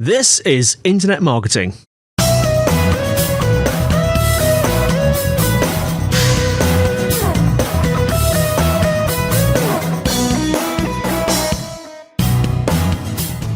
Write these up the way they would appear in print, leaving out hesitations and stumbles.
This is Internet Marketing.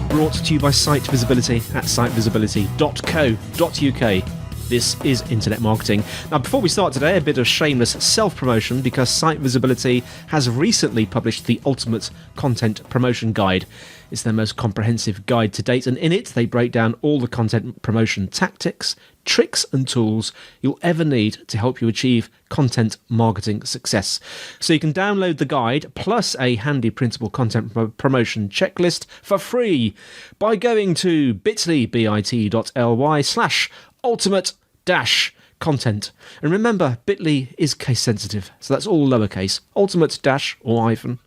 Brought to you by Site Visibility at sitevisibility.co.uk. This is Internet Marketing. Now, before we start today, a bit of shameless self-promotion because Site Visibility has recently published the Ultimate Content Promotion Guide. It's their most comprehensive guide to date, and in it they break down all the content promotion tactics, tricks and tools you'll ever need to help you achieve content marketing success. So you can download the guide plus a handy printable content promotion checklist for free by going to bit.ly/ultimate-content. And remember, bit.ly is case sensitive, so that's all lowercase. Ultimate dash or hyphen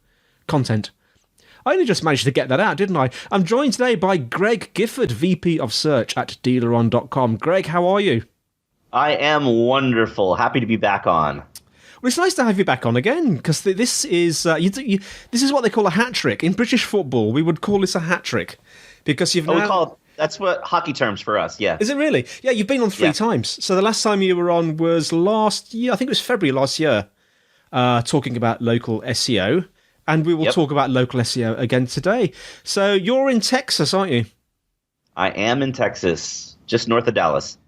content. I only just managed to get that out, didn't I? I'm joined today by Greg Gifford, VP of Search at DealerOn.com. Greg, how are you? I am wonderful. Happy to be back on. Well, it's nice to have you back on again, because this is this is what they call a hat trick. In British football, we would call this a hat trick, because you've that's what hockey terms for us, yeah. Is it really? Yeah, you've been on three times. So the last time you were on was last year, I think it was February last year, talking about local SEO. And we will talk about local SEO again today. So you're in Texas, aren't you? I am in Texas, just north of Dallas.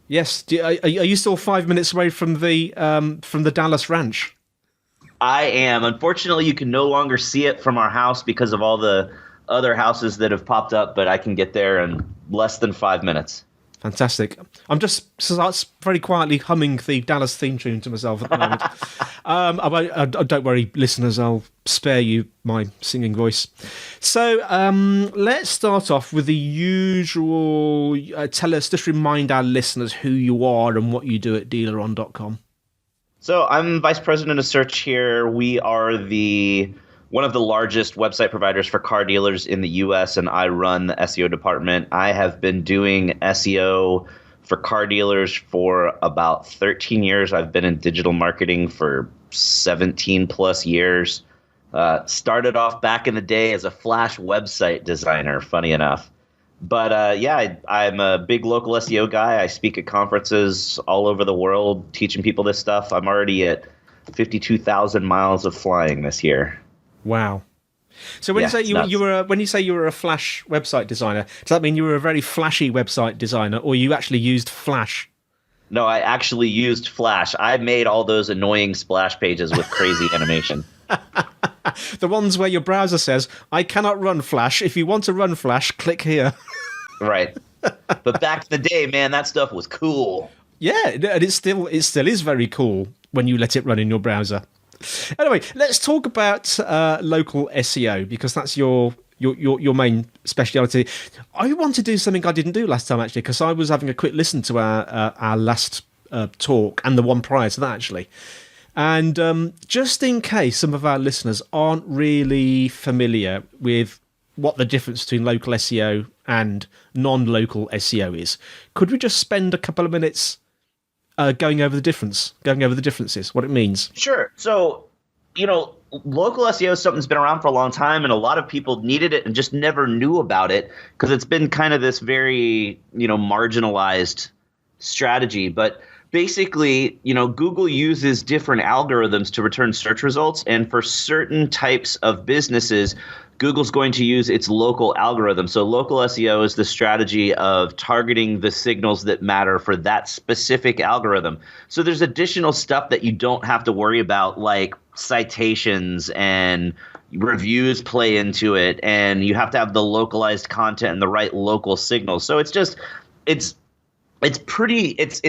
Yes. Are you still 5 minutes away from the Dallas ranch? I am. Unfortunately, you can no longer see it from our house because of all the other houses that have popped up, but I can get there in less than 5 minutes. Fantastic. I'm just very quietly humming the Dallas theme tune to myself at the moment. Don't worry, listeners, I'll spare you my singing voice. So let's start off with the usual. Just remind our listeners who you are and what you do at DealerOn.com. So I'm Vice President of Search here. We are one of the largest website providers for car dealers in the U.S., and I run the SEO department. I have been doing SEO for car dealers for about 13 years. I've been in digital marketing for 17 plus years. Started off back in the day as a Flash website designer, funny enough. But I'm a big local SEO guy. I speak at conferences all over the world teaching people this stuff. I'm already at 52,000 miles of flying this year. Wow. So when you say you were a Flash website designer, does that mean you were a very flashy website designer, or you actually used Flash? No, I actually used Flash. I made all those annoying splash pages with crazy animation. The ones where your browser says, "I cannot run Flash. If you want to run Flash, click here." Right. But back in the day, man, that stuff was cool. Yeah, and it still is very cool when you let it run in your browser. Anyway, let's talk about local SEO, because that's your main speciality. I want to do something I didn't do last time, actually, because I was having a quick listen to our last talk and the one prior to that, actually. And just in case some of our listeners aren't really familiar with what the difference between local SEO and non-local SEO is, could we just spend a couple of minutes going over the differences, what it means? Sure. So, local SEO is something that's been around for a long time, and a lot of people needed it and just never knew about it because it's been kind of this very, marginalized strategy. But basically, Google uses different algorithms to return search results, and for certain types of businesses, Google's going to use its local algorithm. So local SEO is the strategy of targeting the signals that matter for that specific algorithm. So there's additional stuff that you don't have to worry about, like citations and reviews play into it, and you have to have the localized content and the right local signals. So it's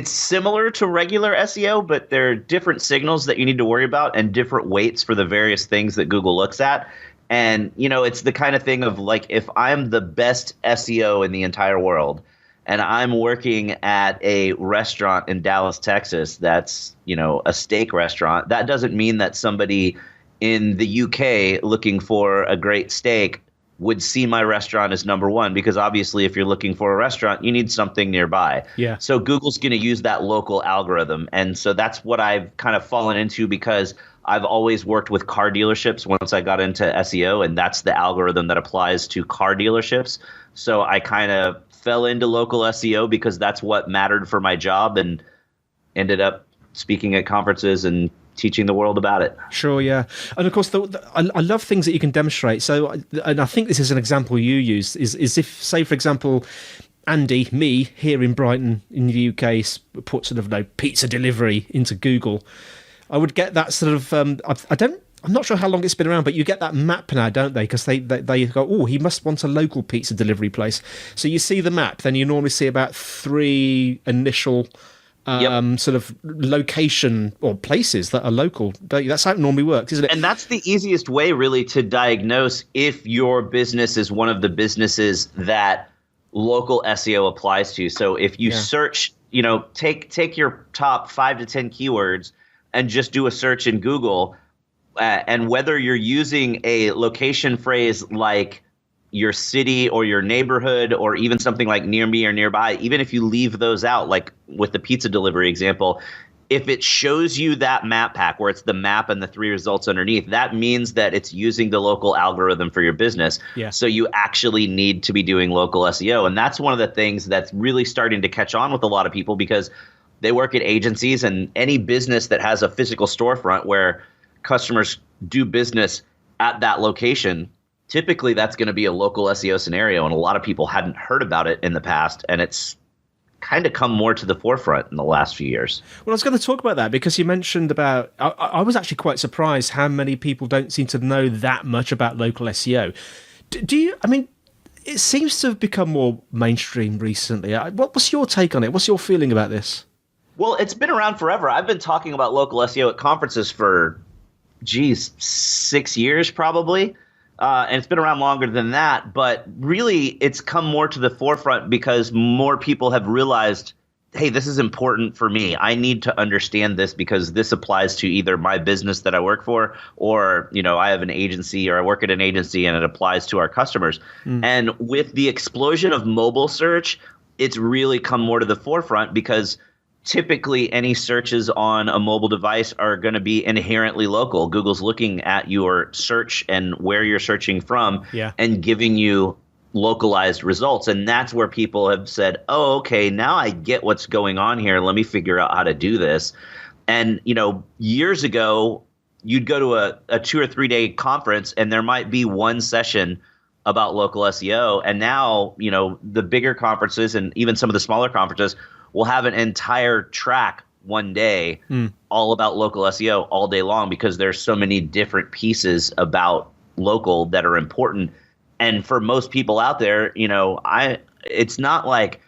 similar to regular SEO, but there are different signals that you need to worry about and different weights for the various things that Google looks at. And, it's the kind of thing of like, if I'm the best SEO in the entire world and I'm working at a restaurant in Dallas, Texas, that's, a steak restaurant, that doesn't mean that somebody in the UK looking for a great steak would see my restaurant as number one, because obviously if you're looking for a restaurant, you need something nearby. Yeah. So Google's going to use that local algorithm. And so that's what I've kind of fallen into, because I've always worked with car dealerships once I got into SEO, and that's the algorithm that applies to car dealerships. So I kind of fell into local SEO because that's what mattered for my job, and ended up speaking at conferences and teaching the world about it. Sure, yeah. And of course, I love things that you can demonstrate. So, and I think this is an example you use, is if, say, for example, Andy, me, here in Brighton in the UK, put sort of pizza delivery into Google, I would get that sort of, I'm not sure how long it's been around, but you get that map now, don't they? Because they go, oh, he must want a local pizza delivery place. So you see the map, then you normally see about 3 initial sort of location or places that are local. That's how it normally works, isn't it? And that's the easiest way, really, to diagnose if your business is one of the businesses that local SEO applies to. So if you search, take your top 5 to 10 keywords and just do a search in Google, and whether you're using a location phrase like your city or your neighborhood or even something like near me or nearby, even if you leave those out, like with the pizza delivery example, if it shows you that map pack where it's the map and the 3 results underneath, that means that it's using the local algorithm for your business. Yeah. So you actually need to be doing local SEO. And that's one of the things that's really starting to catch on with a lot of people, because they work at agencies, and any business that has a physical storefront where customers do business at that location, typically that's going to be a local SEO scenario. And a lot of people hadn't heard about it in the past, and it's kind of come more to the forefront in the last few years. Well, I was going to talk about that because you mentioned about, I was actually quite surprised how many people don't seem to know that much about local SEO. Do you, I mean, it seems to have become more mainstream recently. What's your take on it? What's your feeling about this? Well, it's been around forever. I've been talking about local SEO at conferences for, 6 years probably. And it's been around longer than that. But really, it's come more to the forefront because more people have realized, hey, this is important for me. I need to understand this because this applies to either my business that I work for, or, I have an agency, or I work at an agency and it applies to our customers. And with the explosion of mobile search, it's really come more to the forefront because typically any searches on a mobile device are going to be inherently local. Google's looking at your search and where you're searching from and giving you localized results. And that's where people have said, oh, okay, now I get what's going on here. Let me figure out how to do this. And, years ago, you'd go to a 2 or 3 day conference and there might be one session about local SEO. And now, the bigger conferences and even some of the smaller conferences will have an entire track one day all about local SEO all day long, because there's so many different pieces about local that are important. And for most people out there, it's not like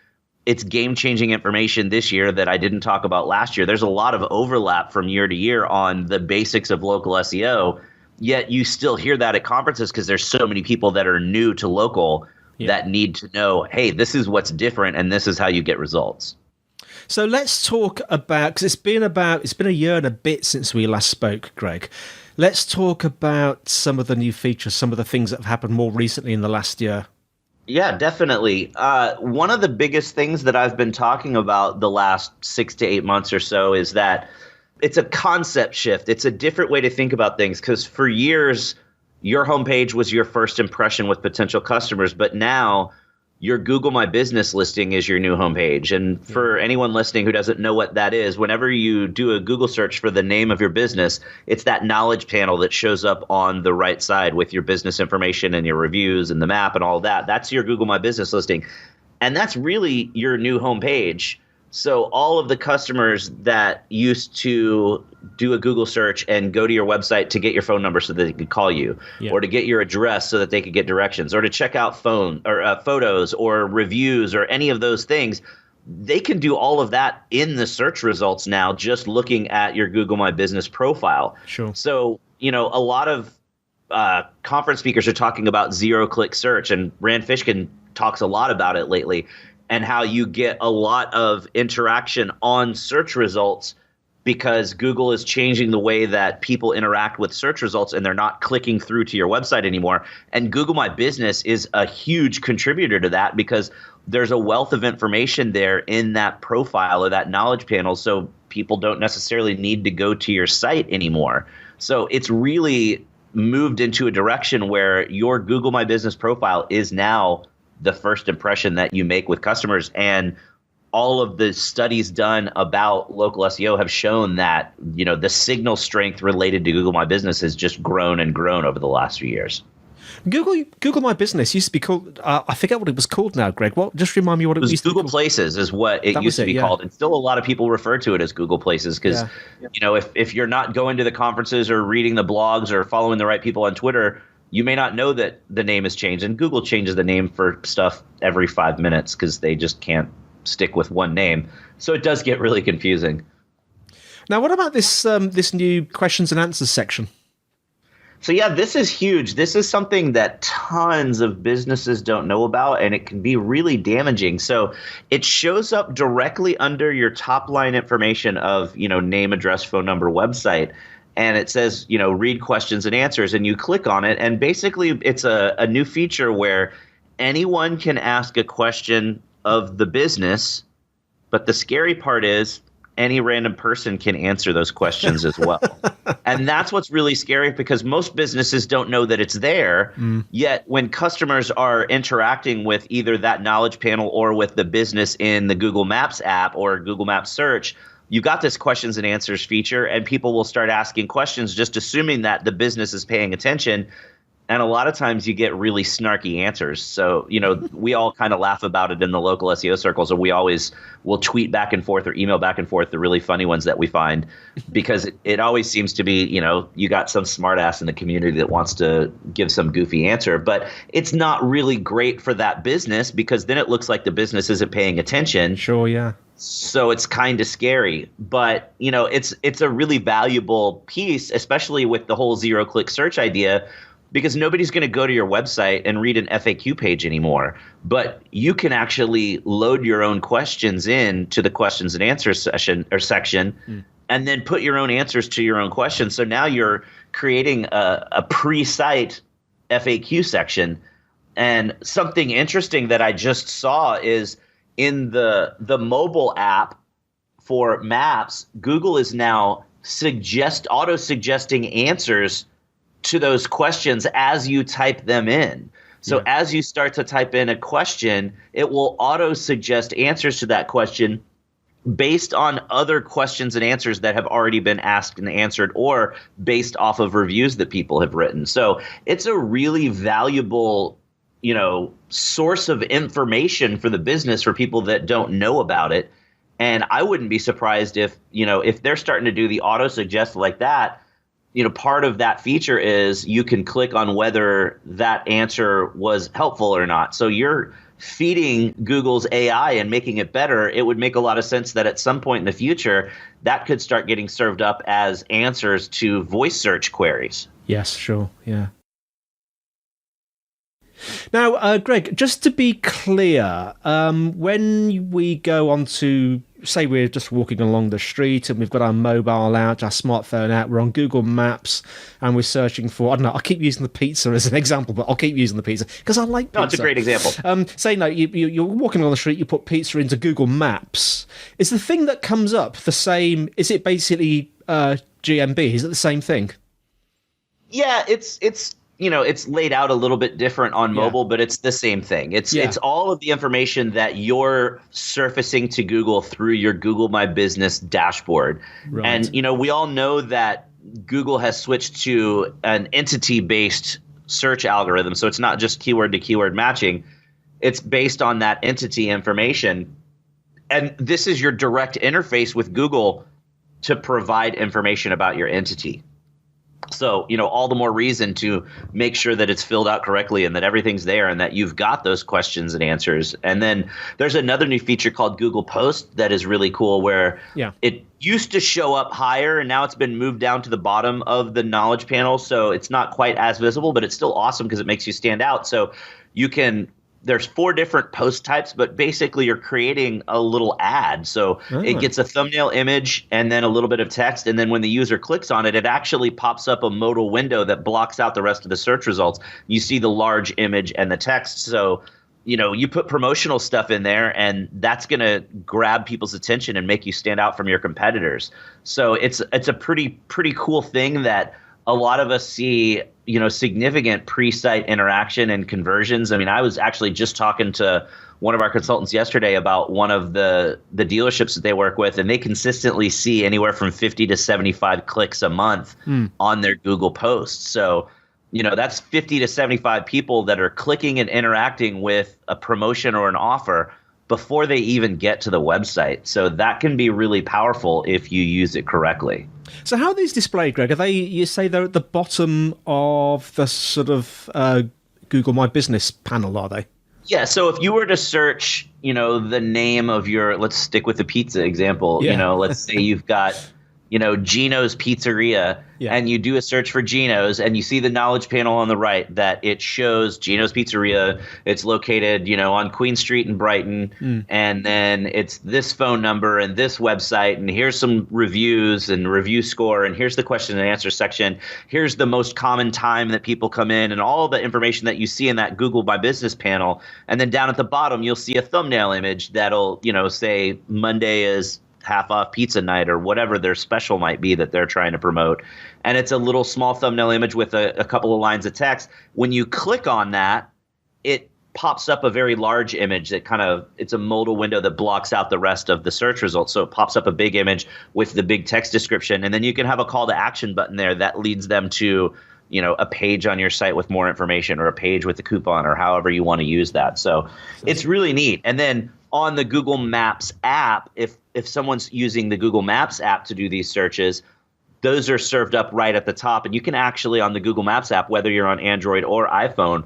it's game-changing information this year that I didn't talk about last year. There's a lot of overlap from year to year on the basics of local SEO, yet you still hear that at conferences because there's so many people that are new to local that need to know, hey, this is what's different and this is how you get results. So let's talk about, because it's been a year and a bit since we last spoke, Greg. Let's talk about some of the new features, some of the things that have happened more recently in the last year. Yeah, definitely. One of the biggest things that I've been talking about the last 6 to 8 months or so is that it's a concept shift. It's a different way to think about things, because for years, your homepage was your first impression with potential customers, but now your Google My Business listing is your new homepage. And for anyone listening who doesn't know what that is, whenever you do a Google search for the name of your business, it's that knowledge panel that shows up on the right side with your business information and your reviews and the map and all that. That's your Google My Business listing. And that's really your new homepage. So all of the customers that used to do a Google search and go to your website to get your phone number so that they could call you, or to get your address so that they could get directions, or to check out photos or reviews or any of those things, they can do all of that in the search results now, just looking at your Google My Business profile. Sure. So, a lot of conference speakers are talking about zero-click search, and Rand Fishkin talks a lot about it lately, and how you get a lot of interaction on search results because Google is changing the way that people interact with search results, and they're not clicking through to your website anymore. And Google My Business is a huge contributor to that, because there's a wealth of information there in that profile or that knowledge panel, so people don't necessarily need to go to your site anymore. So it's really moved into a direction where your Google My Business profile is now the first impression that you make with customers. And all of the studies done about local SEO have shown that, the signal strength related to Google My Business has just grown and grown over the last few years. Google My Business used to be called, I forget what it was called now, Greg. Just remind me what it was. Google Places is what it used to be called. And still a lot of people refer to it as Google Places because, if you're not going to the conferences or reading the blogs or following the right people on Twitter, you may not know that the name has changed. And Google changes the name for stuff every 5 minutes because they just can't stick with one name. So it does get really confusing. Now, what about this new questions and answers section? So yeah, this is huge. This is something that tons of businesses don't know about, and it can be really damaging. So it shows up directly under your top line information of, name, address, phone number, website. And it says, read questions and answers, and you click on it. And basically it's a new feature where anyone can ask a question of the business. But the scary part is any random person can answer those questions as well. And that's what's really scary because most businesses don't know that it's there. Yet when customers are interacting with either that knowledge panel or with the business in the Google Maps app or Google Maps search, you've got this questions and answers feature, and people will start asking questions just assuming that the business is paying attention. And a lot of times you get really snarky answers. So, we all kind of laugh about it in the local SEO circles, and we always will tweet back and forth or email back and forth the really funny ones that we find because it always seems to be, you got some smartass in the community that wants to give some goofy answer. But it's not really great for that business because then it looks like the business isn't paying attention. Sure, yeah. So it's kind of scary. But, it's a really valuable piece, especially with the whole zero-click search idea, because nobody's going to go to your website and read an FAQ page anymore. But you can actually load your own questions in to the questions and answers section and then put your own answers to your own questions. So now you're creating a pre-site FAQ section. And something interesting that I just saw is in the mobile app for Maps, Google is now auto-suggesting answers to those questions as you type them in. So as you start to type in a question, it will auto-suggest answers to that question based on other questions and answers that have already been asked and answered or based off of reviews that people have written. So it's a really valuable, source of information for the business for people that don't know about it. And I wouldn't be surprised if they're starting to do the auto-suggest like that. Part of that feature is you can click on whether that answer was helpful or not. So you're feeding Google's AI and making it better. It would make a lot of sense that at some point in the future, that could start getting served up as answers to voice search queries. Yes, sure. Yeah. Now, Greg, just to be clear, when we go on to, say we're just walking along the street and we've got our mobile out, our smartphone out, we're on Google Maps and we're searching for, I don't know, I'll keep using the pizza as an example, but I'll keep using the pizza because I like pizza. No, it's a great example. Say, no, you're walking along the street, you put pizza into Google Maps. Is the thing that comes up the same, is it basically GMB? Is it the same thing? Yeah, it's laid out a little bit different on mobile, but it's the same thing. It's all of the information that you're surfacing to Google through your Google My Business dashboard. Right. And, we all know that Google has switched to an entity-based search algorithm. So it's not just keyword to keyword matching. It's based on that entity information. And this is your direct interface with Google to provide information about your entity. So, all the more reason to make sure that it's filled out correctly and that everything's there and that you've got those questions and answers. And then there's another new feature called Google Post that is really cool where it used to show up higher and now it's been moved down to the bottom of the knowledge panel. So it's not quite as visible, but it's still awesome because it makes you stand out. So there's 4 different post types, but basically you're creating a little ad. So it gets a thumbnail image and then a little bit of text. And then when the user clicks on it, it actually pops up a modal window that blocks out the rest of the search results. You see the large image and the text. So, you put promotional stuff in there and that's going to grab people's attention and make you stand out from your competitors. So it's a pretty cool thing that a lot of us see, significant pre-site interaction and conversions. I mean, I was actually just talking to one of our consultants yesterday about one of the dealerships that they work with, and they consistently see anywhere from 50 to 75 clicks a month on their Google posts. So, that's 50 to 75 people that are clicking and interacting with a promotion or an offer before they even get to the website. So that can be really powerful if you use it correctly. So how are these displayed, Greg? Are they, you say they're at the bottom of the sort of Google My Business panel, are they? Yeah, so if you were to search, the name of let's stick with the pizza example, let's say you've got, Gino's Pizzeria, and you do a search for Gino's, and you see the knowledge panel on the right that it shows Gino's Pizzeria. It's located, on Queen Street in Brighton, and then it's this phone number and this website, and here's some reviews and review score, and here's the question and answer section. Here's the most common time that people come in, and all the information that you see in that Google My Business panel. And then down at the bottom, you'll see a thumbnail image that'll, say Monday is half off pizza night or whatever their special might be that they're trying to promote. And it's a little small thumbnail image with a couple of lines of text. When you click on that, it pops up a very large image that it's a modal window that blocks out the rest of the search results. So it pops up a big image with the big text description. And then you can have a call to action button there that leads them to, a page on your site with more information, or a page with a coupon, or however you want to use that. So it's really neat. And then on the Google Maps app, if someone's using the Google Maps app to do these searches, those are served up right at the top. And you can actually, on the Google Maps app, whether you're on Android or iPhone,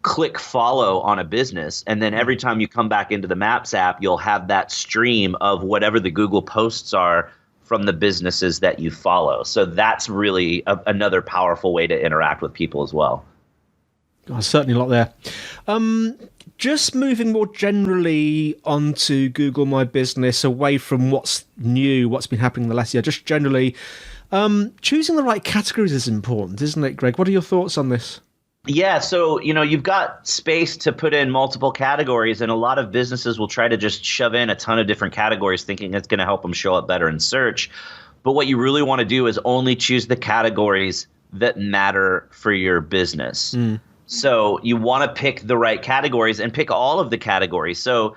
click follow on a business. And then every time you come back into the Maps app, you'll have that stream of whatever the Google posts are from the businesses that you follow. So that's really another powerful way to interact with people as well. Oh, certainly a lot there. Just moving more generally onto Google My Business, away from what's new, what's been happening in the last year, just generally, choosing the right categories is important, isn't it, Greg? What are your thoughts on this? Yeah, so, you've got space to put in multiple categories, and a lot of businesses will try to just shove in a ton of different categories thinking it's going to help them show up better in search. But what you really want to do is only choose the categories that matter for your business. So you want to pick the right categories and pick all of the categories. So,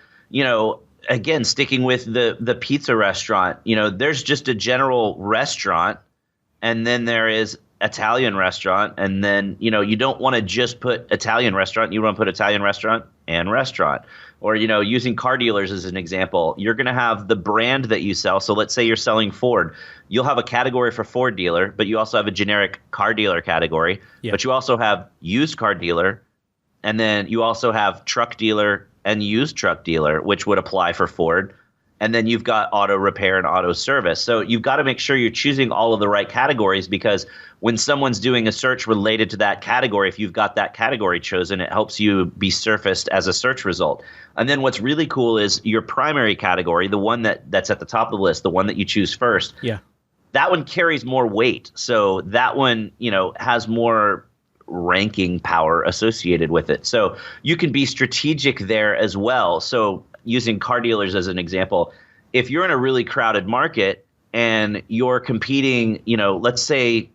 again, sticking with the pizza restaurant, there's just a general restaurant, and then there is Italian restaurant, and then you don't want to just put Italian restaurant, you want to put Italian restaurant and restaurant. Or using car dealers as an example, you're going to have the brand that you sell. So let's say you're selling Ford, you'll have a category for Ford dealer, but you also have a generic car dealer category. But you also have used car dealer, and then you also have truck dealer and used truck dealer, which would apply for Ford. And then you've got auto repair and auto service. So you've got to make sure you're choosing all of the right categories, because when someone's doing a search related to that category, if you've got that category chosen, it helps you be surfaced as a search result. And then what's really cool is your primary category, the one that's at the top of the list, the one that you choose first. That one carries more weight. So that one, has more ranking power associated with it. So you can be strategic there as well. So using car dealers as an example, if you're in a really crowded market and you're competing, let's say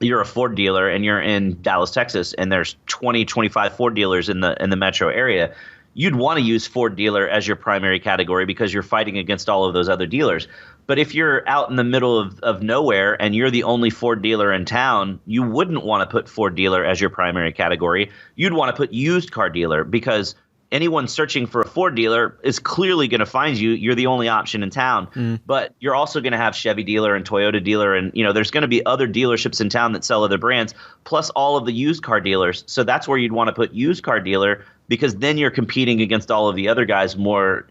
you're a Ford dealer and you're in Dallas, Texas, and there's 20, 25 Ford dealers in the metro area, you'd want to use Ford dealer as your primary category because you're fighting against all of those other dealers. But if you're out in the middle of nowhere and you're the only Ford dealer in town, you wouldn't want to put Ford dealer as your primary category. You'd want to put used car dealer, because anyone searching for a Ford dealer is clearly going to find you. You're the only option in town. But you're also going to have Chevy dealer and Toyota dealer, and there's going to be other dealerships in town that sell other brands, plus all of the used car dealers. So that's where you'd want to put used car dealer, because then you're competing against all of the other guys more,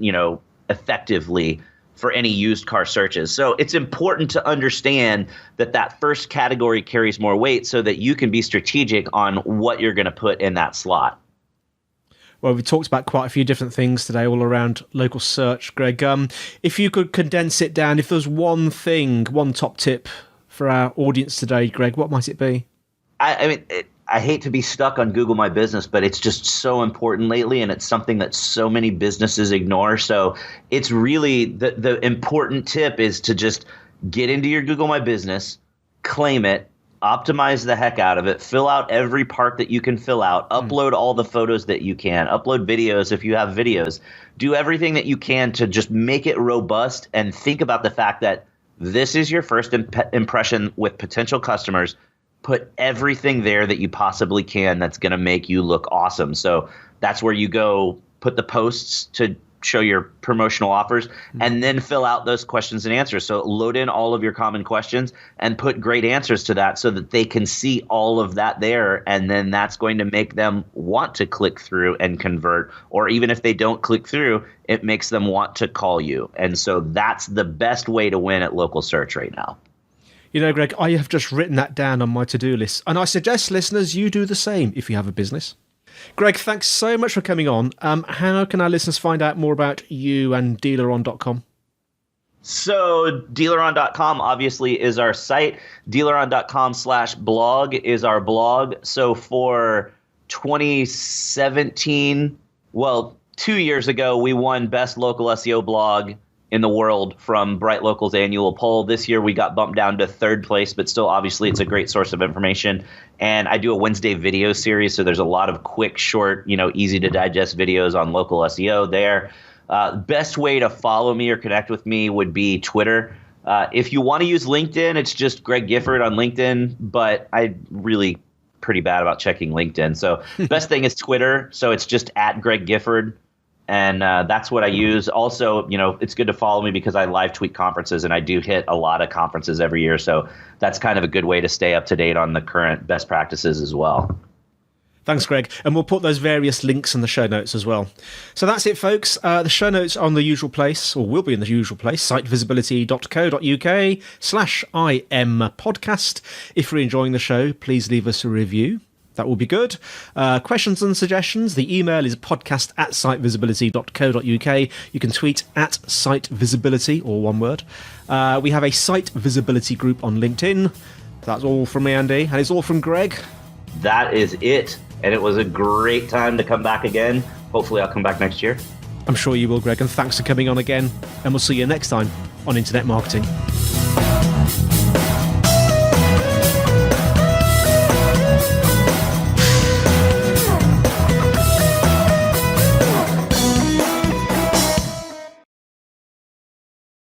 effectively for any used car searches. So it's important to understand that first category carries more weight so that you can be strategic on what you're going to put in that slot. Well, we talked about quite a few different things today all around local search, Greg. If you could condense it down, if there's one thing, one top tip for our audience today, Greg, what might it be? I hate to be stuck on Google My Business, but it's just so important lately, and it's something that so many businesses ignore. So it's really the important tip is to just get into your Google My Business, claim it, optimize the heck out of it, fill out every part that you can fill out, upload all the photos that you can, upload videos if you have videos, do everything that you can to just make it robust, and think about the fact that this is your first impression with potential customers. Put everything there that you possibly can that's going to make you look awesome. So that's where you go put the posts to show your promotional offers, and then fill out those questions and answers. So load in all of your common questions and put great answers to that so that they can see all of that there. And then that's going to make them want to click through and convert. Or even if they don't click through, it makes them want to call you. And so that's the best way to win at local search right now. You know, Greg, I have just written that down on my to-do list, and I suggest listeners you do the same if you have a business. Greg, thanks so much for coming on. How can our listeners find out more about you and DealerOn.com? So DealerOn.com obviously is our site. DealerOn.com/blog is our blog. So for 2017, well, 2 years ago, we won Best Local SEO Blog in the world from Bright Local's annual poll. This year we got bumped down to third place, but still obviously it's a great source of information. And I do a Wednesday video series, so there's a lot of quick, short, easy to digest videos on local SEO there. Best way to follow me or connect with me would be Twitter. If you want to use LinkedIn, it's just Greg Gifford on LinkedIn, but I'm really pretty bad about checking LinkedIn. So best thing is Twitter. So it's just @Greg Gifford. And that's what I use. Also, it's good to follow me because I live tweet conferences, and I do hit a lot of conferences every year. So that's kind of a good way to stay up to date on the current best practices as well. Thanks, Greg. And we'll put those various links in the show notes as well. So that's it, folks. The show notes are on the usual place, or will be in the usual place, sitevisibility.co.uk/IM podcast. If you're enjoying the show, please leave us a review. That will be good. Questions and suggestions, the email is podcast@sitevisibility.co.uk. You can tweet @sitevisibility, or one word. We have a site visibility group on LinkedIn. That's all from me, Andy, and it's all from Greg. That is it. And it was a great time to come back again. Hopefully I'll come back next year. I'm sure you will, Greg, and thanks for coming on again. And we'll see you next time on Internet Marketing.